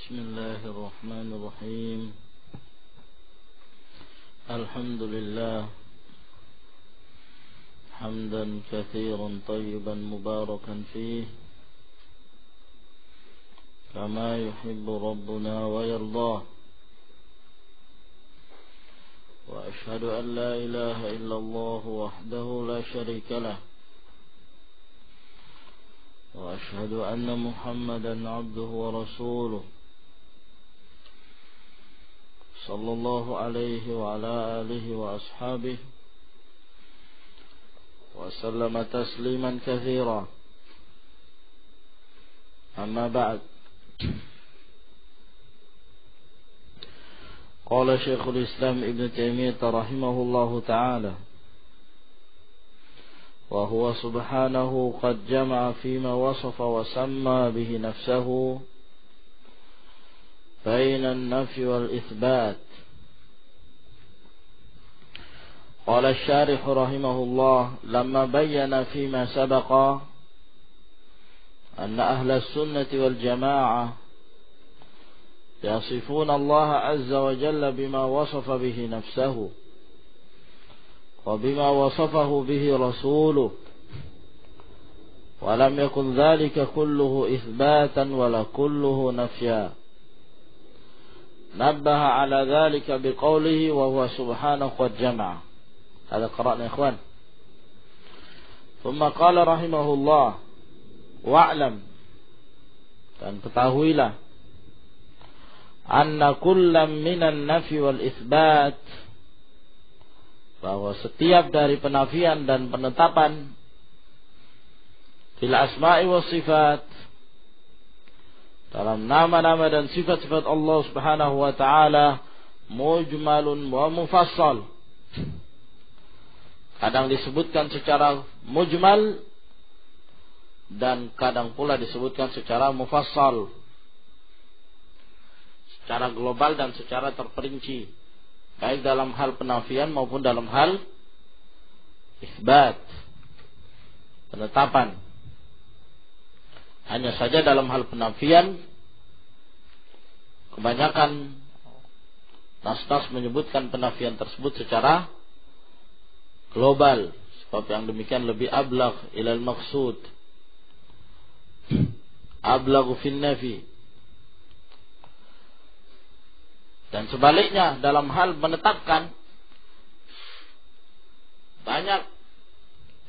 بسم الله الرحمن الرحيم. الحمد لله حمدا كثيرا طيبا مباركا فيه كما يحب ربنا ويرضاه. وأشهد أن لا إله إلا الله وحده لا شريك له، وأشهد أن محمدا عبده ورسوله صلى الله عليه وعلى آله وأصحابه وسلم تسليما كثيرا. أما بعد، قال شيخ الإسلام ابن تيمية رحمه الله تعالى: وهو سبحانه قد جمع فيما وصف وسمى به نفسه بين النفي والإثبات. قال الشارح رحمه الله: لما بين فيما سبق أن أهل السنة والجماعة يصفون الله عز وجل بما وصف به نفسه وبما وصفه به رسوله، ولم يكن ذلك كله إثباتا ولا كله نفيا، نبه على ذلك بقوله: وهو سبحانه قد جمع. هذا قرأنا يا إخوان. ثم قال رحمه الله: wa'lam, dan ketahuilah, anna kullam minan nafi wal itsbat, bahwa setiap dari penafian dan penetapan fil asma'i was sifat, dalam nama-nama dan sifat-sifat Allah Subhanahu wa taala, mujmalun wa mufassal. Kadang disebutkan secara mujmal dan kadang pula disebutkan secara mufassal, secara global dan secara terperinci, baik dalam hal penafian maupun dalam hal isbat, penetapan. Hanya saja dalam hal penafian, kebanyakan nas-nas menyebutkan penafian tersebut secara global, sebab yang demikian lebih ablagh ilal maqsud, ablaghu fin nafi. Dan sebaliknya dalam hal menetapkan, banyak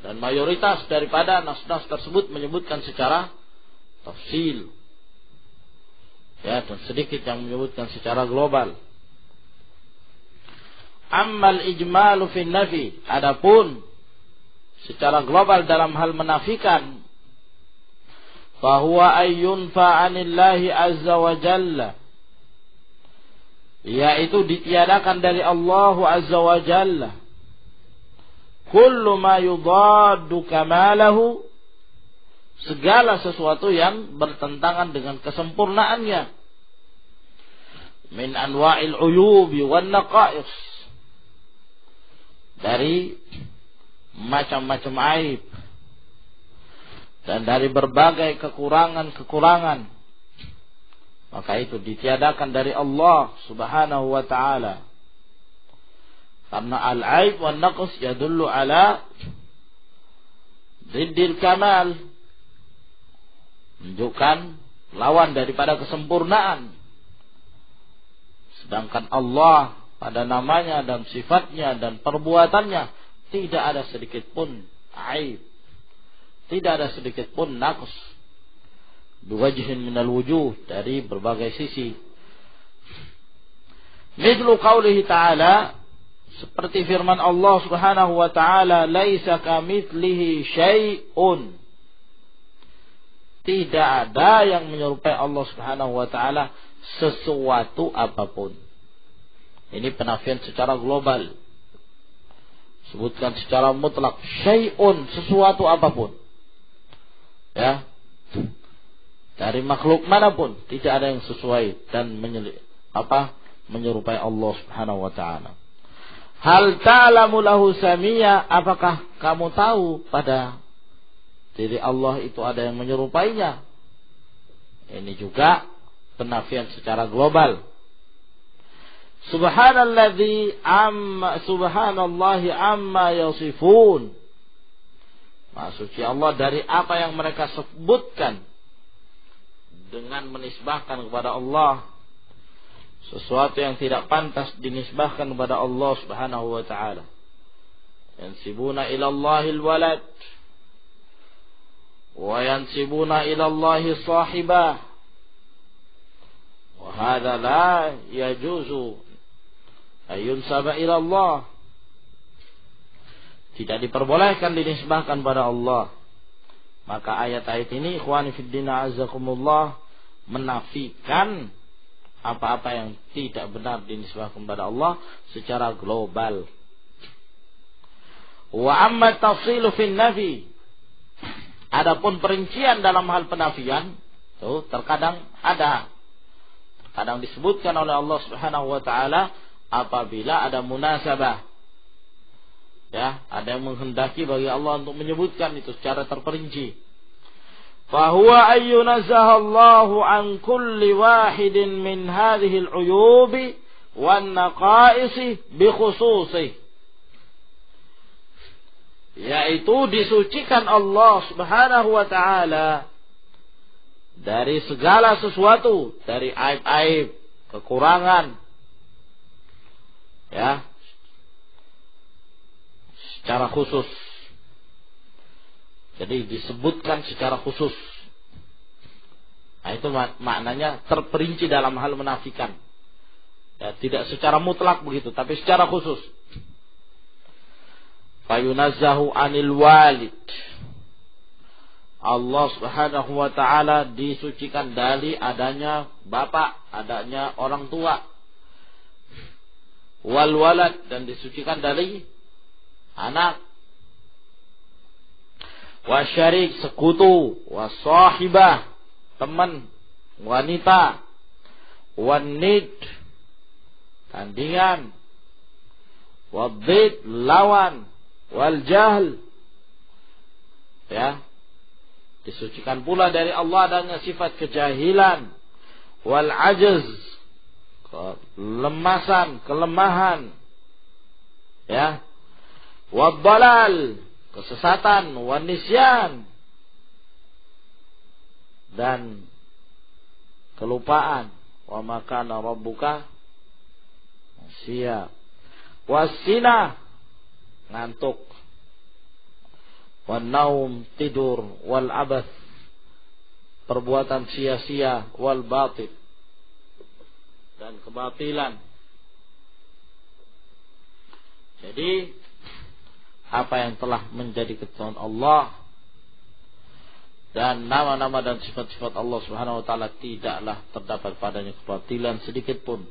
dan mayoritas daripada nas-nas tersebut menyebutkan secara tafsil, ya, dan sedikit yang menyebutkan secara global. Ammal ijmalu fin nafi, adapun secara global dalam hal menafikan, fahuwa ayyunfa 'anillahi azza wa jalla, yaitu ditiadakan dari Allah azza wa jalla kullu ma yudaddu kamalahu, segala sesuatu yang bertentangan dengan kesempurnaannya, min anwa'il uyubi wan naqais, dari macam-macam aib dan dari berbagai kekurangan-kekurangan, maka itu ditiadakan dari Allah Subhanahu wa ta'ala. Karena al-aib wan naqs yadullu ala diddil kamal, menunjukkan lawan daripada kesempurnaan. Sedangkan Allah pada namanya dan sifatnya dan perbuatannya tidak ada sedikit pun aib, tidak ada sedikit pun naqs, biwajhin minal wujuh, dari berbagai sisi. Mithlu qawlihi ta'ala, seperti firman Allah Subhanahu wa ta'ala: laisa kamitslihi syai'un, tidak ada yang menyerupai Allah Subhanahu wa ta'ala sesuatu apapun. Ini penafian secara global. Sebutkan secara mutlak, syai'un, sesuatu apapun, ya, dari makhluk manapun tidak ada yang sesuai dan menyerupai Allah Subhanahu wa ta'ala. Hal ta'lamu lahu samia, apakah kamu tahu pada diri Allah itu ada yang menyerupainya? Ini juga penafian secara global. Subhanallahi amma yasifun. Maha suci Allah dari apa yang mereka sebutkan dengan menisbahkan kepada Allah sesuatu yang tidak pantas dinisbahkan kepada Allah Subhanahu wa taala. Yansibuna ila Allahil walad wa yansibuna ila Allahi sahibah. Wa hadza la yajuzu ayunsaba ila Allah. Tidak diperbolehkan dinisbahkan pada Allah. Maka ayat-ayat ini ikhwani fiddin azakumullah menafikan apa-apa yang tidak benar dinisbahkan kepada Allah secara global. Wa amma tafsilu fin nafi. Adapun perincian dalam hal penafian itu terkadang ada. Terkadang disebutkan oleh Allah Subhanahu wa taala apabila ada munasabah. Ya, ada yang menghendaki bagi Allah untuk menyebutkan itu secara terperinci. Fahuwa ayyunazzahallahu an kulli wahidin min hadhihi al-uyubi wan naqaisi bi khususi. Yaitu disucikan Allah Subhanahu wa taala dari segala sesuatu, dari aib-aib, kekurangan. Ya, secara khusus. Jadi disebutkan secara khusus. Nah, itu maknanya terperinci dalam hal menafikan. Ya, tidak secara mutlak begitu, tapi secara khusus. Fayunazzahu anil walid. Allah Subhanahu wa taala disucikan dari adanya bapak, adanya orang tua. Wal walad, dan disucikan dari anak. Wasyarik, sekutu. Wasahibah, teman, wanita. Wanid, tandingan. Wadzid, lawan. Wal jahl, ya, disucikan pula dari Allah adanya sifat kejahilan. Wal ajz, kelemasan, kelemahan, ya. Wadhalal, kesesatan. Wanisyan, dan kelupaan. Wa makana rabbuka nasiya. Wasina, ngantuk. Wan naum, tidur. Wal abath, perbuatan sia-sia. Wal batil, dan kebatilan. Jadi apa yang telah menjadi ketentuan Allah dan nama-nama dan sifat-sifat Allah Subhanahu wa taala tidaklah terdapat padanya kebatilan sedikit pun.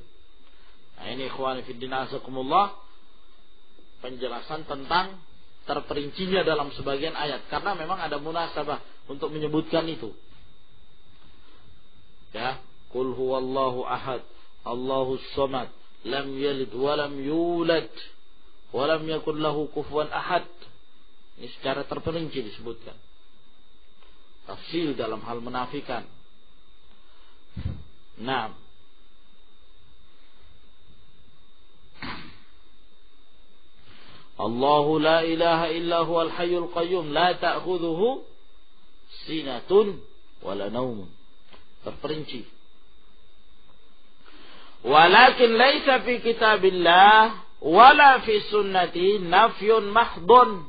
Nah, ini ikhwani fiddin azakumullah penjelasan tentang terperincinya dalam sebagian ayat, karena memang ada munasabah untuk menyebutkan itu. Ya, qul huwallahu ahad, Allahus samad, lam yalid wa lam yulad wa lam yakul lahu kufuwan ahad. Ini secara terperinci disebutkan. Tafsir dalam hal menafikan. Nah, Allahu la ilaha illa huwal hayyul qayyum la ta'khudhuhu sinatun wala naumun. Terperinci. Walakin laisa fi kitabillah wala fi sunnati nafyun mahdun.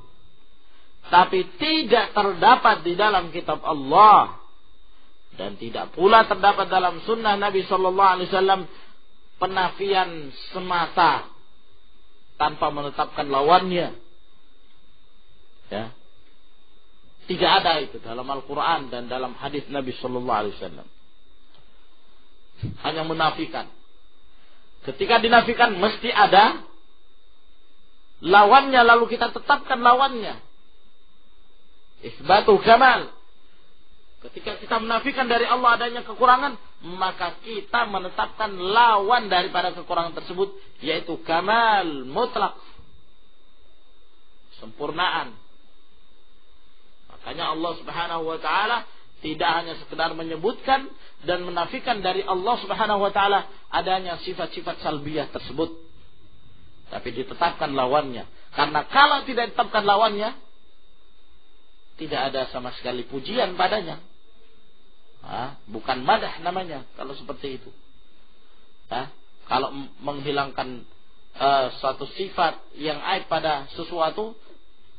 Tapi tidak terdapat di dalam kitab Allah dan tidak pula terdapat dalam sunnah Nabi sallallahu alaihi wasallam penafian semata tanpa menetapkan lawannya. Ya. Tidak ada itu dalam Al-Quran dan dalam hadis Nabi sallallahu alaihi wasallam. Hanya menafikan. Ketika dinafikan mesti ada lawannya, lalu kita tetapkan lawannya. Isbatu kamal. Ketika kita menafikan dari Allah adanya kekurangan, maka kita menetapkan lawan daripada kekurangan tersebut, yaitu kamal mutlak, sempurnaan. Makanya Allah Subhanahu wa taala tidak hanya sekedar menyebutkan dan menafikan dari Allah Subhanahu wa taala adanya sifat-sifat salbiyah tersebut, tapi ditetapkan lawannya. Karena kalau tidak ditetapkan lawannya, tidak ada sama sekali pujian padanya. Bukan madah namanya kalau seperti itu. Kalau menghilangkan suatu sifat yang aib pada sesuatu,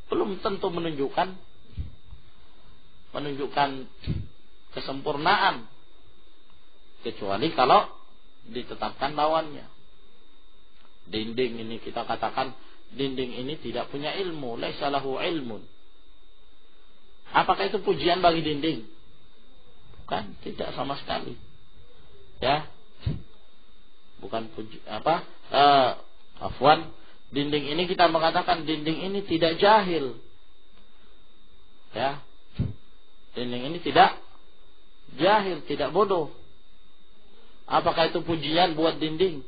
belum tentu menunjukkan kesempurnaan, kecuali kalau ditetapkan lawannya. Dinding ini kita katakan dinding ini tidak punya ilmu, laisa lahu ilmun. Apakah itu pujian bagi dinding? Bukan, tidak sama sekali. Ya. Bukan afwan, dinding ini kita mengatakan dinding ini tidak jahil. Ya. Dinding ini tidak jahil, tidak bodoh. Apakah itu pujian buat dinding?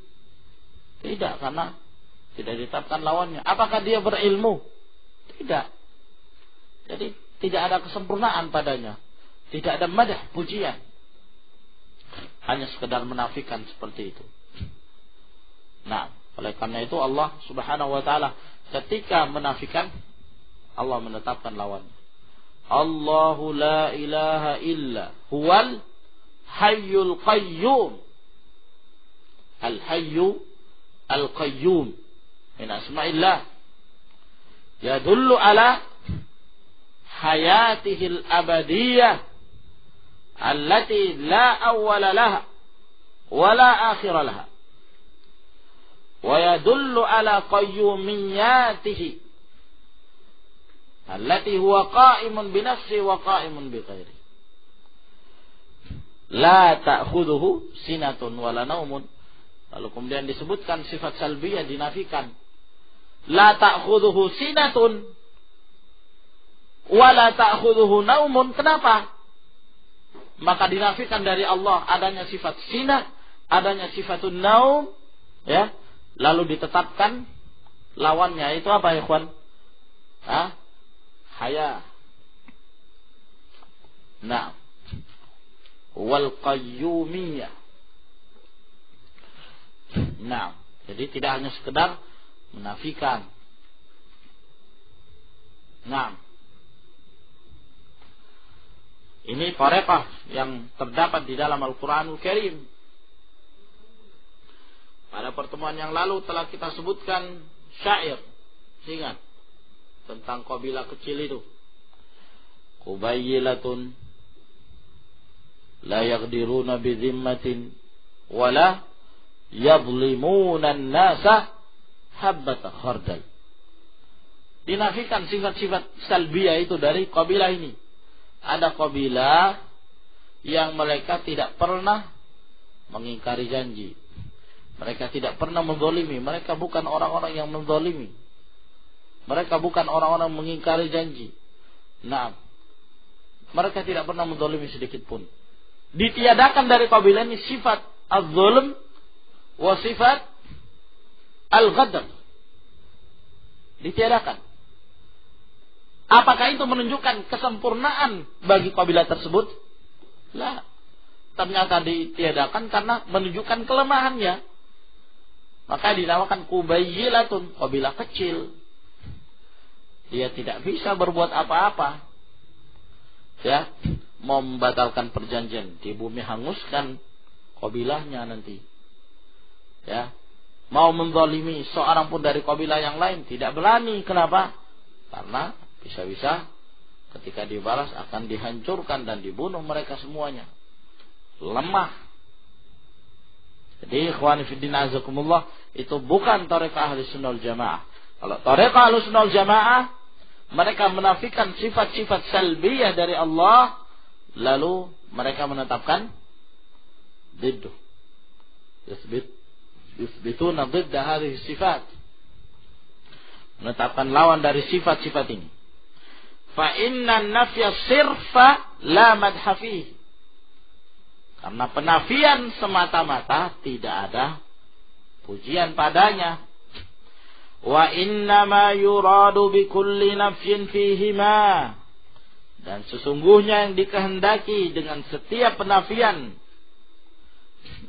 Tidak, karena tidak ditetapkan lawannya. Apakah dia berilmu? Tidak. Jadi tidak ada kesempurnaan padanya. Tidak ada madah, pujian. Hanya sekedar menafikan seperti itu. Nah, oleh karena itu Allah Subhanahu wa taala ketika menafikan, Allah menetapkan lawannya. Allahu la ilaha illa huwal hayyul qayyum. Al-hayyu al-qayyum min asma'illah yadullu ala hayatihil abadiyah allati la awwala laha wa la akhira laha wa yadullu ala qayyumiyyatihi allati huwa qa'imun bi nafsihi wa qa'imun bi ghairihi la ta'khudhuhu sinatun wa la naumun. Lalu kemudian disebutkan sifat salbiyah dinafikan. La ta'khudhuhu sinatun wa la ta'khudhuhu naumun. Kenapa? Maka dinafikan dari Allah adanya sifat sinah, adanya sifatun naum, ya. Lalu ditetapkan lawannya itu apa, ikhwan? Haya. Nah, wal qayyumiyah. Nah, jadi tidak hanya sekedar menafikan. Nah, ini thariqah yang terdapat di dalam Al-Quranul Karim. Pada pertemuan yang lalu telah kita sebutkan syair, ingat, tentang kabilah kecil itu. Qubayyilatun la yaqdiruna bi dhimmatin wala yadhlimuna an-nasa habbata khardal. Dinafikan sifat-sifat salbiyah itu dari kabilah ini. Ada kabilah yang mereka tidak pernah mengingkari janji. Mereka tidak pernah menzalimi. Mereka bukan orang-orang yang menzalimi. Mereka bukan orang-orang yang mengingkari janji. Nah, mereka tidak pernah menzalimi sedikit pun. Ditiadakan dari kabilah ini sifat az-zulm wa sifat al-ghadr. Ditiadakan. Apakah itu menunjukkan kesempurnaan bagi kabilah tersebut? Lah. Ternyata ditiadakan karena menunjukkan kelemahannya. Maka dinamakan Qubayyilatun, kabilah kecil. Dia tidak bisa berbuat apa-apa. Ya, mau membatalkan perjanjian, di bumi hanguskan kabilahnya nanti. Ya, mau menzalimi seorang pun dari kabilah yang lain tidak berani. Kenapa? Karena bisa-bisa ketika dibalas akan dihancurkan dan dibunuh mereka semuanya. Lemah. Jadi ikhwan fillah azakumullah, itu bukan thariqah Ahlussunnah wal Jamaah. Kalau thariqah Ahlussunnah wal Jamaah, mereka menafikan sifat-sifat salbiyah dari Allah, lalu mereka menetapkan diddu. Yusbituna didda hadhihi sifat. Menetapkan lawan dari sifat-sifat ini. Fa inna nafya sirfa la madha fihi. Karena penafian semata-mata tidak ada pujian padanya. Wa innama yuradu bi kulli nafyin fihima. Dan sesungguhnya yang dikehendaki dengan setiap penafian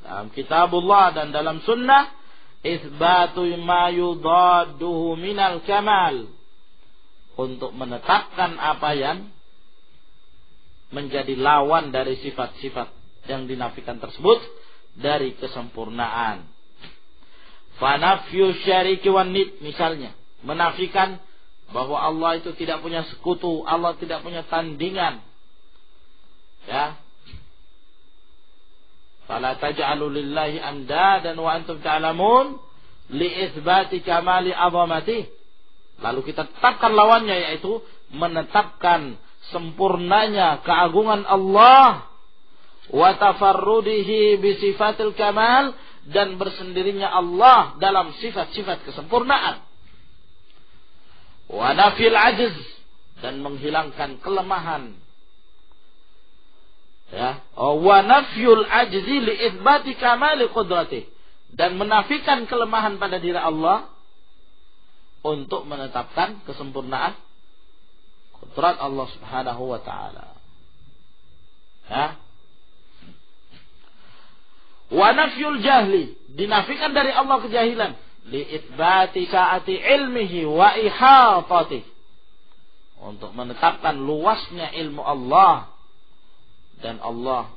dalam kitabullah dan dalam sunnah, isbatu ma yudadduhu minal kamal, untuk menetapkan apa yang menjadi lawan dari sifat-sifat yang dinafikan tersebut dari kesempurnaan. Fanafyu syariki wan nid, misalnya menafikan bahwa Allah itu tidak punya sekutu, Allah tidak punya tandingan. Ya. Fala taj'alu lillahi andadan wa antum ta'lamun li itsbati kamali 'azamati. Lalu kita tetapkan lawannya, yaitu menetapkan sempurnanya keagungan Allah wa tafarrudihi bi sifatil kamal, dan bersendirinya Allah dalam sifat-sifat kesempurnaan. Wa nafil ajiz, dan menghilangkan kelemahan. Ya, wa nafyul ajzi li itsbati kamali qudrati, dan menafikan kelemahan pada diri Allah untuk menetapkan kesempurnaan kudrat Allah Subhanahu wa taala. Ya. Wa nafyul jahli, dinafikan dari Allah kejahilan, li itsbati sa'ati ilmihi wa ihatati, untuk menetapkan luasnya ilmu Allah, dan Allah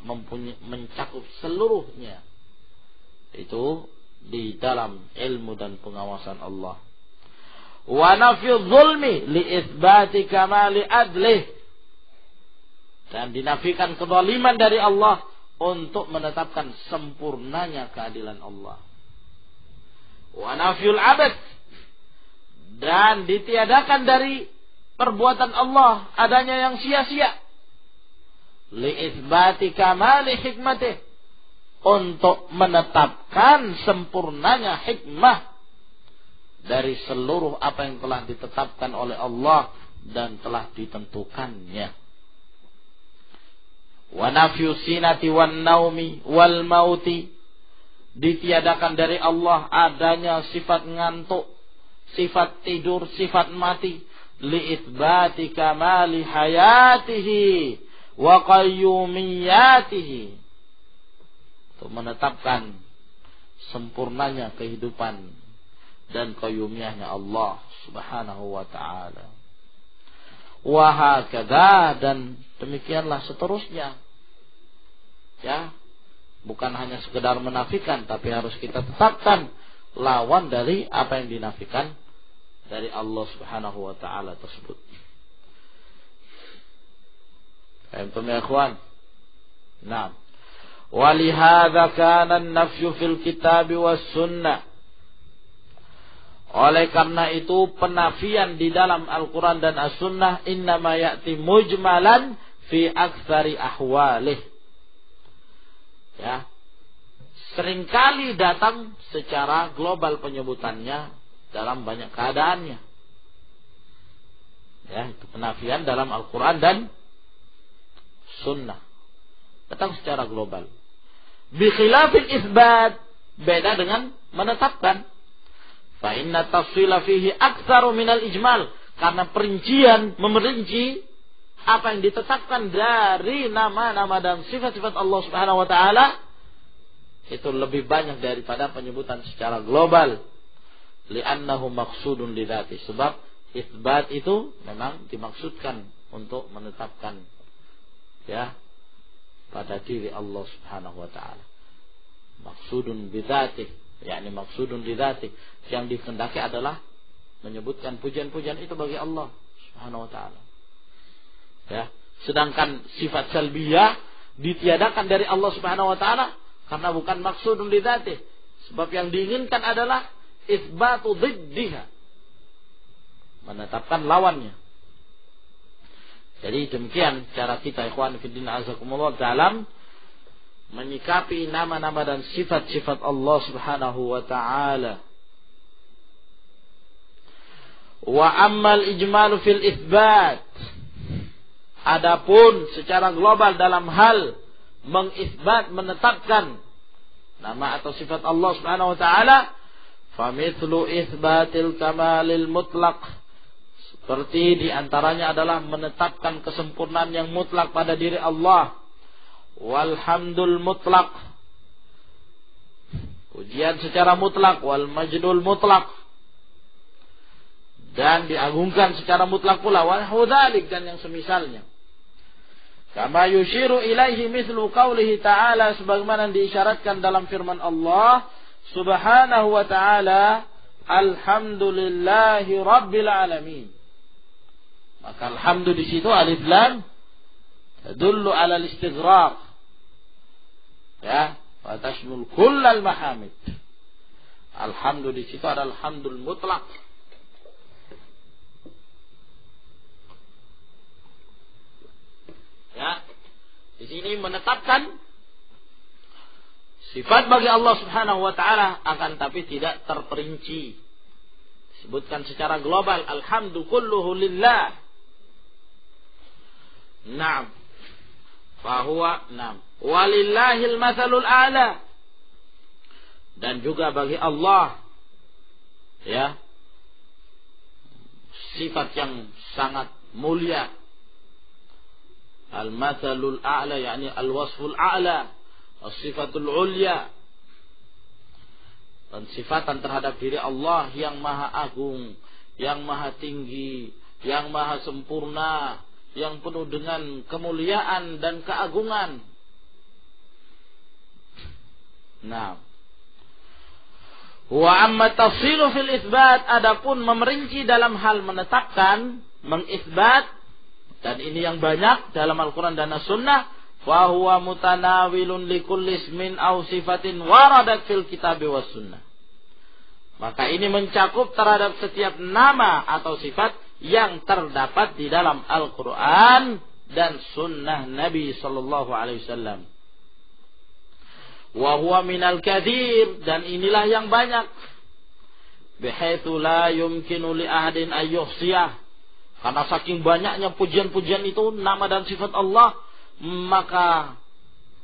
mencakup seluruhnya, itu di dalam ilmu dan pengawasan Allah. Wa nafyu zulmi li itsbati kamali adlih, dan dinafikan kezaliman dari Allah untuk menetapkan sempurnanya keadilan Allah. Wa nafyul abad, dan ditiadakan dari perbuatan Allah adanya yang sia-sia, li itsbati kamali hikmatih, untuk menetapkan sempurnanya hikmah dari seluruh apa yang telah ditetapkan oleh Allah dan telah ditentukannya. Wa nafyu sinati wan naumi wal mauti, ditiadakan dari Allah adanya sifat ngantuk, sifat tidur, sifat mati, li itsbati kamali hayatihi wa qayyumiyatihi, untuk menetapkan sempurnanya kehidupan dan qayyumiyahnya Allah Subhanahu wa ta'ala. Wa hakadha, dan demikianlah seterusnya. Ya, bukan hanya sekedar menafikan, tapi harus kita tetapkan lawan dari apa yang dinafikan dari Allah Subhanahu wa ta'ala tersebut. Fahimtum ya ikhwan? Naam. Walihadza kana an-nafyu fil kitab was sunnah. Oleh karena itu penafian di dalam Al-Quran dan As-Sunnah innama ya'ti mujmalan fi aktsari ahwalih. Ya. Seringkali datang secara global penyebutannya dalam banyak keadaannya. Ya, itu penafian dalam Al-Quran dan Sunnah. Datang secara global. Bi khilafil isbat, beda dengan menetapkan. Fa inna tafsila fihi aktsaru minal ijmal, karena perincian, memerinci apa yang ditetapkan dari nama-nama dan sifat-sifat Allah Subhanahu wa taala itu lebih banyak daripada penyebutan secara global. Li'annahu maqsudun lidzati, sebab isbat itu memang dimaksudkan untuk menetapkan ya pada diri Allah Subhanahu wa taala. Maksudun bidzati, yakni maksudun lidzati, yang dikehendaki adalah menyebutkan pujian-pujian itu bagi Allah Subhanahu wa taala. Ya, sedangkan sifat salbiyah ditiadakan dari Allah Subhanahu wa taala karena bukan maksudun lidzati. Sebab yang diinginkan adalah isbatu dhiddiha, menetapkan lawannya. Jadi demikian cara kita ikhwan fillah azakumullah dalam menyikapi nama-nama dan sifat-sifat Allah Subhanahu wa taala. Wa ammal ijmalu fil itsbat, adapun secara global dalam hal mengisbat, menetapkan nama atau sifat Allah Subhanahu wa taala, famithlu itsbatil kamalil mutlaq, Seperti diantaranya adalah menetapkan kesempurnaan yang mutlak pada diri Allah. Walhamdul mutlak, pujian secara mutlak. Wal majdul mutlak, dan diagungkan secara mutlak pula. Wa hudzalik, dan yang semisalnya. Kama yushiru ilaihi mithlu qaulihi ta'ala, sebagaimana diisyaratkan dalam firman Allah Subhanahu wa ta'ala, alhamdulillahi rabbil alamin. Maka alhamdu di situ alif lam tadullu ala al-istighraq. Ya, wa tashmul kullal mahamid. Alhamdu di situ adalah alhamdul mutlak. Ya, di sini menetapkan sifat bagi Allah Subhanahu wa taala, akan tapi tidak terperinci. Disebutkan secara global, alhamdu kulluhu lillah. Naam. Fahuwa naam. Walillahil mathalul a'la. Dan juga bagi Allah, ya, sifat yang sangat mulia. Al-mathalul a'la, yakni al-wasful a'la, as-sifatul ulya. Dan sifatan terhadap diri Allah yang maha agung, yang maha tinggi, yang maha sempurna, yang penuh dengan kemuliaan dan keagungan. Nah, wa amma tafsilu fil itsbat, adapun memerinci dalam hal menetapkan, mengisbat, dan ini yang banyak dalam Al-Quran dan As-Sunnah, fa huwa mutanawilun likulli ismin aw sifatin waradat fil kitab was sunnah. Maka ini mencakup terhadap setiap nama atau sifat yang terdapat di dalam Al-Quran dan Sunnah Nabi Sallallahu Alaihi Wasallam. Wa huwa minal kathir, dan inilah yang banyak. Bihaitsu la yumkinu li ahadin ayyuhsiyah, karena saking banyaknya pujian-pujian itu, nama dan sifat Allah, maka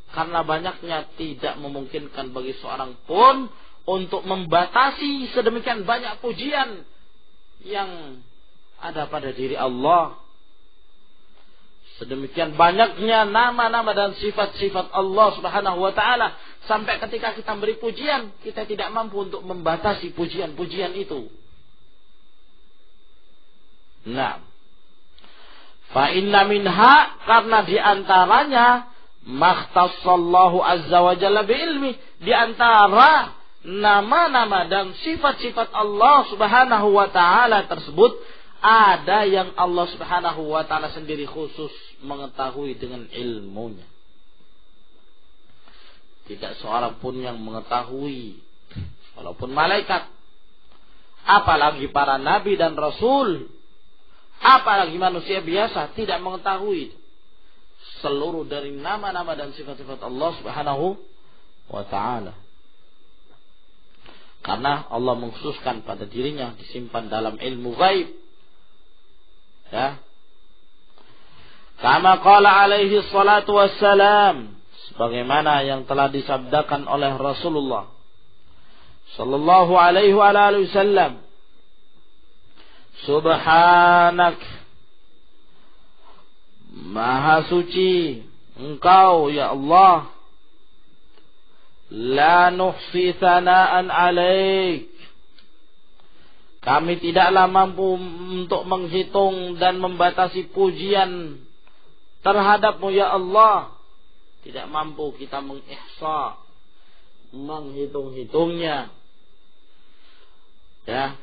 karena banyaknya tidak memungkinkan bagi seorang pun untuk membatasi sedemikian banyak pujian yang ada pada diri Allah. Sedemikian banyaknya nama-nama dan sifat-sifat Allah Subhanahu wa ta'ala, sampai ketika kita beri pujian, kita tidak mampu untuk membatasi pujian-pujian itu. Nah, fa inna minha, karena diantaranya makhtassallahu azza wa jalla bi ilmi, diantara nama-nama dan sifat-sifat Allah Subhanahu wa ta'ala tersebut, ada yang Allah Subhanahu wa ta'ala sendiri khusus mengetahui dengan ilmunya. Tidak seorang pun yang mengetahui, walaupun malaikat, apalagi para nabi dan rasul, apalagi manusia biasa, tidak mengetahui seluruh dari nama-nama dan sifat-sifat Allah Subhanahu wa ta'ala. Karena Allah mengkhususkan pada dirinya, disimpan dalam ilmu ghaib. Ya, kama qala alaihi salatu wassalam, sebagaimana yang telah disabdakan oleh Rasulullah sallallahu alaihi wa alihi wasallam, subhanak, maha suci engkau ya Allah, la nuhsi thana'an alaik, kami tidaklah mampu untuk menghitung dan membatasi pujian terhadap-Mu ya Allah. Tidak mampu kita mengihsa, menghitung-hitungnya. Ya.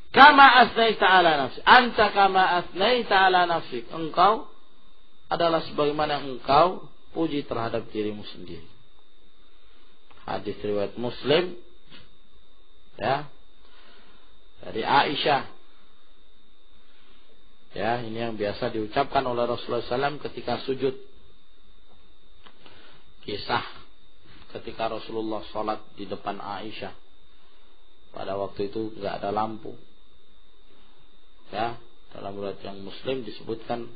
Kama asnaita ala nafsi, anta kama asnaita ala nafsik, engkau adalah sebagaimana engkau puji terhadap dirimu sendiri. Hadis riwayat Muslim, ya, dari Aisyah. Ya, ini yang biasa diucapkan oleh Rasulullah SAW ketika sujud. Kisah ketika Rasulullah sholat di depan Aisyah. Pada waktu itu nggak ada lampu. Ya, dalam riwayat yang Muslim disebutkan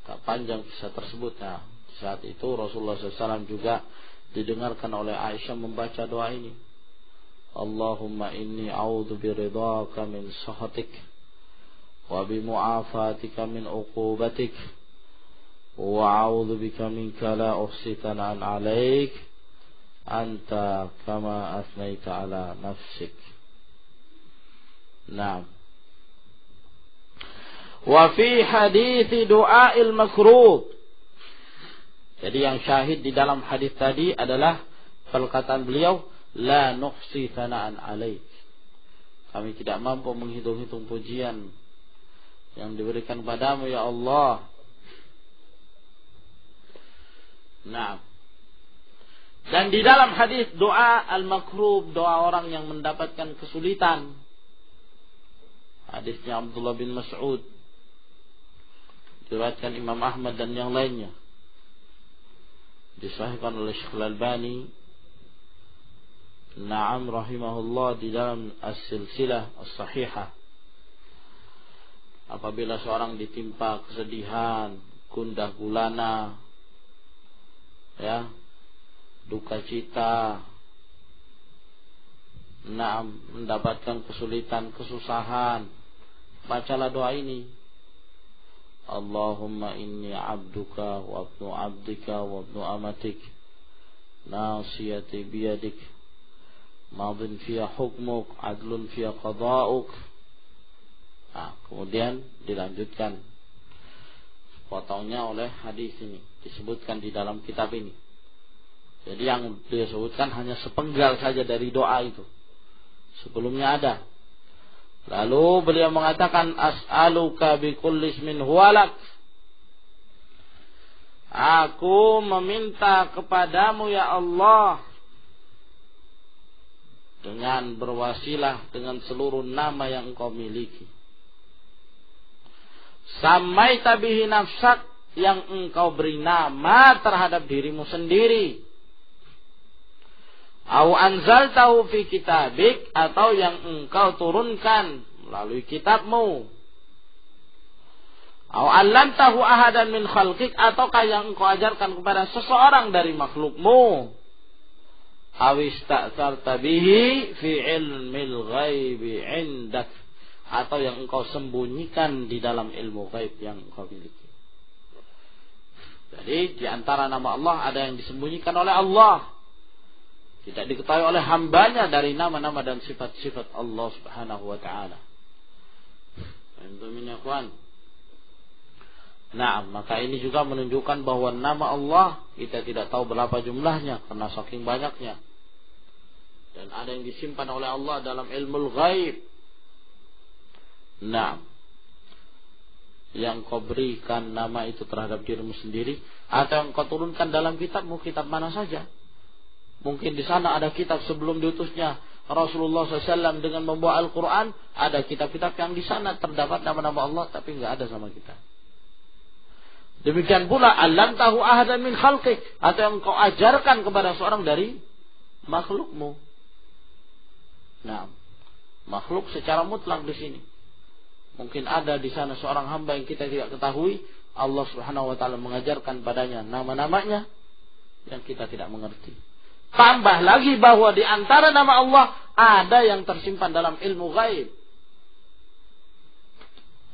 tak panjang kisah tersebut. Nah, saat itu Rasulullah SAW juga didengarkan oleh Aisyah membaca doa ini. Allahumma inni a'udzu biridhaka min sakhatik wa bimu'afatika min uqubatik wa a'udzu bika minka la uhsi thana'an 'alaik anta kama asnaita 'ala nafsik. Naam. Wa fi hadits du'ail makrub. Jadi yang syahid di dalam hadis tadi adalah perkataan beliau, la nuhsi thana'an 'alaik. Kami tidak mampu menghitung-hitung pujian yang diberikan padamu ya Allah. Nah. Dan di dalam hadis doa al-makrub, doa orang yang mendapatkan kesulitan. Hadisnya Abdullah bin Mas'ud, diriwayatkan Imam Ahmad dan yang lainnya. Disahihkan oleh Syekh Al-Albani. Na'am rahimahullah di dalam as-silsilah as-sahihah. Apabila seorang ditimpa kesedihan, gundah gulana, ya, duka cita, mendapatkan kesulitan, kesusahan, bacalah doa ini. Allahumma inni abduka wa abnu abdika wa abnu amatik, nasiyati biyadik, madin fiya hukmuk, adlun fiya qada'uk. Nah, kemudian dilanjutkan potongnya oleh hadis ini, disebutkan di dalam kitab ini. Jadi yang disebutkan hanya sepenggal saja dari doa itu. Sebelumnya ada. Lalu beliau mengatakan, as'aluka bikulli ismin huwalak. Aku meminta kepadamu ya Allah dengan berwasilah dengan seluruh nama yang engkau miliki. Samaita bihi nafsak, yang engkau beri nama terhadap dirimu sendiri. Au anzaltahu fi kitabik, atau yang engkau turunkan melalui kitabmu. Au 'allamtahu ahadan min khalqik, ataukah yang engkau ajarkan kepada seseorang dari makhlukmu. Au ista'tsarta bihi fi ilmil ghaibi 'indak, atau yang engkau sembunyikan di dalam ilmu ghaib yang engkau miliki. Jadi di antara nama Allah ada yang disembunyikan oleh Allah, tidak diketahui oleh hambanya dari nama-nama dan sifat-sifat Allah Subhanahu wa ta'ala. Nah, maka ini juga menunjukkan bahwa nama Allah kita tidak tahu berapa jumlahnya karena saking banyaknya. Dan ada yang disimpan oleh Allah dalam ilmu ghaib. Nah, yang kau berikan nama itu terhadap dirimu sendiri, atau yang kau turunkan dalam kitabmu, kitab mana saja. Mungkin di sana ada kitab sebelum diutusnya Rasulullah SAW dengan membawa Al-Quran. Ada kitab-kitab yang di sana terdapat nama-nama Allah, tapi nggak ada sama kita. Demikian pula allamtahu ahadan min khalqik, atau yang kau ajarkan kepada seorang dari makhlukmu. Nah, makhluk secara mutlak di sini. Mungkin ada di sana seorang hamba yang kita tidak ketahui, Allah Subhanahu wa ta'ala mengajarkan padanya nama-namanya yang kita tidak mengerti. Tambah lagi bahwa di antara nama Allah ada yang tersimpan dalam ilmu ghaib.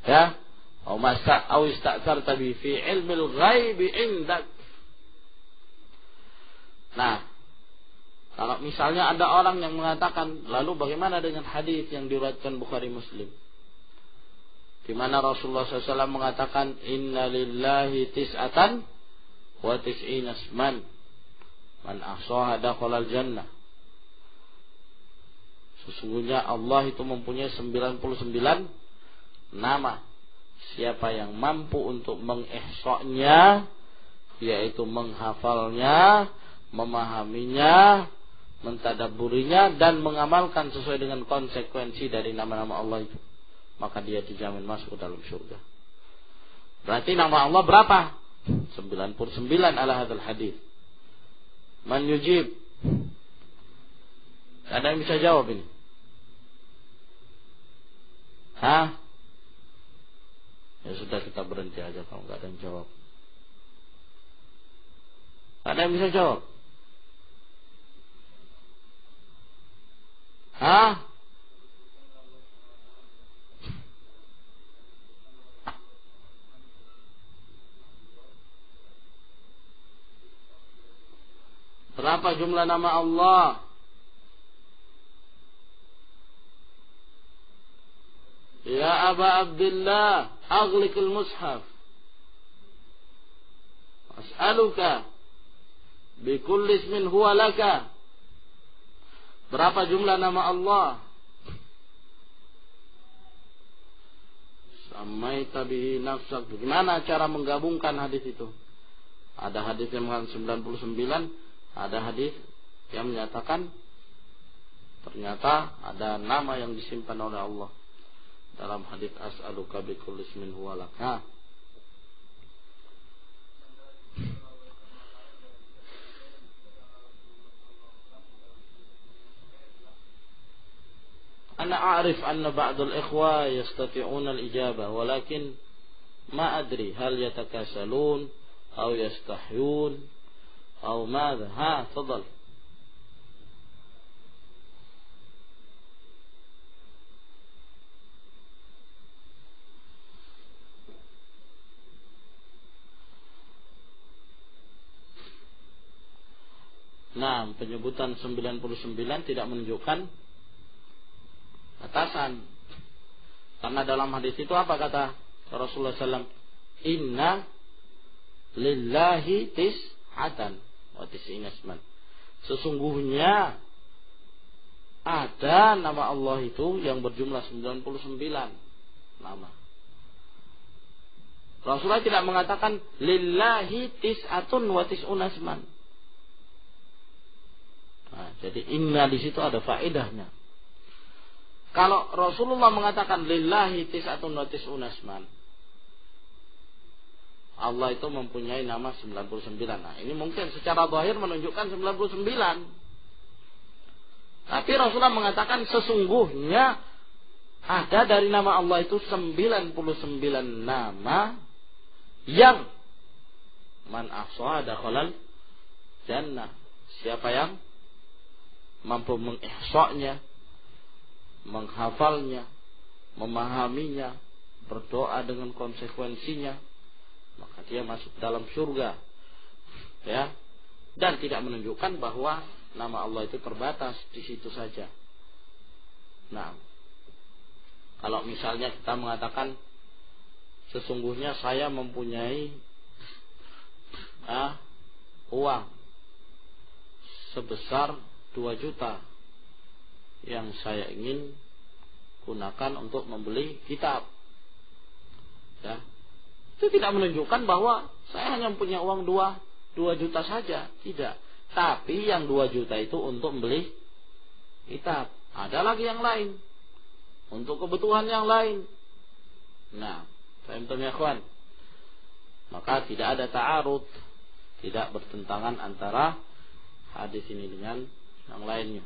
Ya, au ista'tsarta bi fi ilmil ghaib indak. Nah, kalau misalnya ada orang yang mengatakan, lalu bagaimana dengan hadis yang diriwayatkan Bukhari Muslim, di mana Rasulullah SAW mengatakan, Inna lillahi tis'atan wa tis'ina asman, man ahsaha dakhalal jannah. Sesungguhnya Allah itu mempunyai 99 nama. Siapa yang mampu untuk mengihsa'nya, yaitu menghafalnya, memahaminya, mentadabburinya, dan mengamalkan sesuai dengan konsekuensi dari nama-nama Allah itu, maka dia dijamin masuk ke dalam surga. Berarti nama Allah berapa? 99 ala hadzal hadis. Man yujib? Ada yang bisa jawab ini? Hah? Ya sudah, kita berhenti aja kalau nggak ada yang jawab. Ada yang bisa jawab? Hah? Berapa jumlah nama Allah? Ya Aba Abdullah, aghliqil mushaf. As'aluka bikulli ismin huwa laka. Berapa jumlah nama Allah? Samaita bihi nafsak. Bagaimana cara menggabungkan hadis itu? Ada hadis yang mengatakan 99, ada hadis yang menyatakan ternyata ada nama yang disimpan oleh Allah dalam hadis as'aluka bikulli ismin huwa laka. Ana a'rif anna ba'd al-ikhwa yastati'una al-ijabah walakin ma adri hal yatakasalun aw yastahyun aw madha. Tafadhal. Nah, penyebutan 99 tidak menunjukkan atasan. Karena dalam hadis itu apa kata Rasulullah SAW? Inna lillahi tis'atan wa tis'ina isman. Sesungguhnya ada nama Allah itu yang berjumlah 99 nama. Rasulullah tidak mengatakan lillahi tis'atun wa tis'una isman. Nah, jadi inna di situ ada faedahnya. Kalau Rasulullah mengatakan lillahi tis'atun wa tis'una isman, Allah itu mempunyai nama 99. Nah, ini mungkin secara zahir menunjukkan 99. Tapi Rasulullah mengatakan sesungguhnya ada dari nama Allah itu 99 nama yang man ahsaha dakhalal jannah. Siapa yang mampu mengihsa'nya, menghafalnya, memahaminya, berdoa dengan konsekuensinya, maka dia masuk dalam surga. Ya. Dan tidak menunjukkan bahwa nama Allah itu terbatas di situ saja. Nah, kalau misalnya kita mengatakan sesungguhnya saya mempunyai uang sebesar 2 juta yang saya ingin gunakan untuk membeli kitab. Ya. Itu tidak menunjukkan bahwa saya hanya punya uang 2 juta saja. Tidak. Tapi yang 2 juta itu untuk membeli kitab. Ada lagi yang lain. Untuk kebutuhan yang lain. Nah, paham ya kawan? Maka tidak ada ta'arud. Tidak bertentangan antara hadis ini dengan yang lainnya.